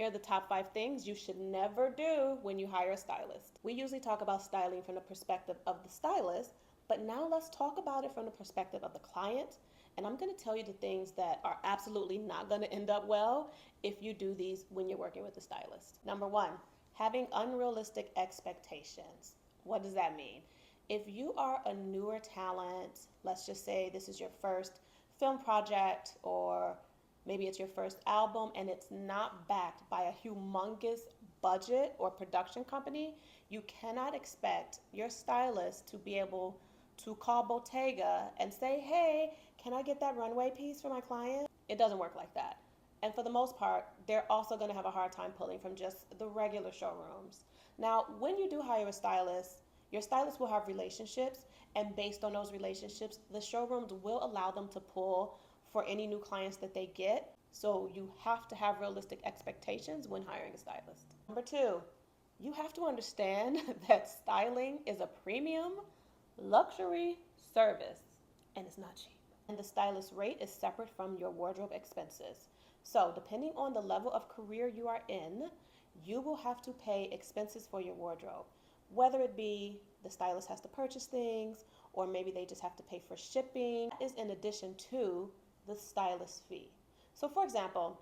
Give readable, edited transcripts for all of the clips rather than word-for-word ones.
Here are the top 5 things you should never do when you hire a stylist. We usually talk about styling from the perspective of the stylist, but now let's talk about it from the perspective of the client. And I'm going to tell you the things that are absolutely not going to end up well if you do these when you're working with a stylist. Number 1, having unrealistic expectations. What does that mean? If you are a newer talent, let's just say this is your first film project, or maybe it's your first album and it's not backed by a humongous budget or production company, you cannot expect your stylist to be able to call Bottega and say, hey, can I get that runway piece for my client? It doesn't work like that. And for the most part, they're also going to have a hard time pulling from just the regular showrooms. Now, when you do hire a stylist, your stylist will have relationships, and based on those relationships, the showrooms will allow them to pull for any new clients that they get. So you have to have realistic expectations when hiring a stylist. Number 2, you have to understand that styling is a premium luxury service, and it's not cheap. And the stylist rate is separate from your wardrobe expenses. So depending on the level of career you are in, you will have to pay expenses for your wardrobe, whether it be the stylist has to purchase things, or maybe they just have to pay for shipping. That is in addition to the stylist fee. So for example,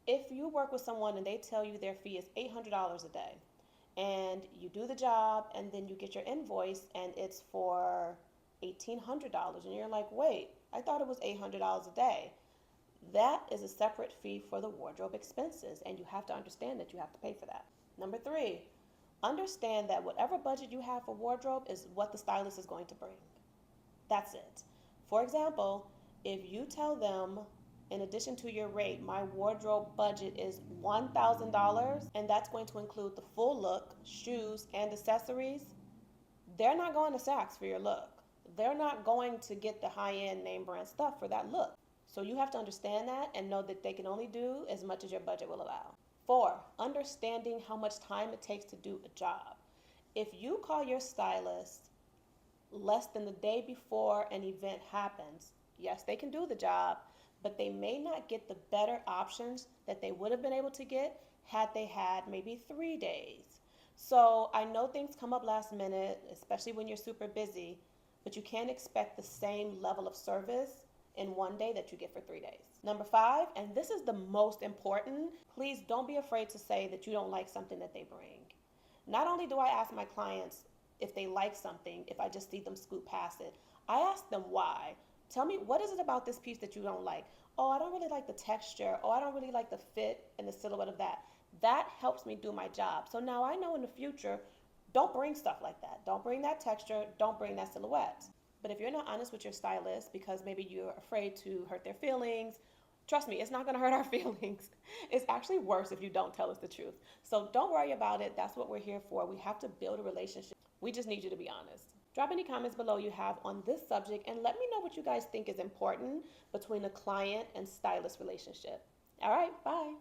if you work with someone and they tell you their fee is $800 a day, and you do the job and then you get your invoice and it's for $1,800, and you're like, wait, I thought it was $800 a day. That is a separate fee for the wardrobe expenses, and you have to understand that you have to pay for that. Number 3, understand that whatever budget you have for wardrobe is what the stylist is going to bring. That's it. For example, if you tell them, in addition to your rate, my wardrobe budget is $1,000, and that's going to include the full look, shoes, and accessories, they're not going to Saks for your look. They're not going to get the high-end name brand stuff for that look. So you have to understand that and know that they can only do as much as your budget will allow. 4, understanding how much time it takes to do a job. If you call your stylist less than the day before an event happens, yes, they can do the job, but they may not get the better options that they would have been able to get had they had maybe 3 days. So I know things come up last minute, especially when you're super busy, but you can't expect the same level of service in one day that you get for 3 days. Number 5, and this is the most important, please don't be afraid to say that you don't like something that they bring. Not only do I ask my clients if they like something, if I just see them scoot past it, I ask them why. Tell me, what is it about this piece that you don't like? Oh, I don't really like the texture. Oh, I don't really like the fit and the silhouette of that. That helps me do my job. So now I know in the future, don't bring stuff like that. Don't bring that texture. Don't bring that silhouette. But if you're not honest with your stylist because maybe you're afraid to hurt their feelings, trust me, it's not going to hurt our feelings. It's actually worse if you don't tell us the truth. So don't worry about it. That's what we're here for. We have to build a relationship. We just need you to be honest. Drop any comments below you have on this subject and let me know what you guys think is important between a client and stylist relationship. All right, bye.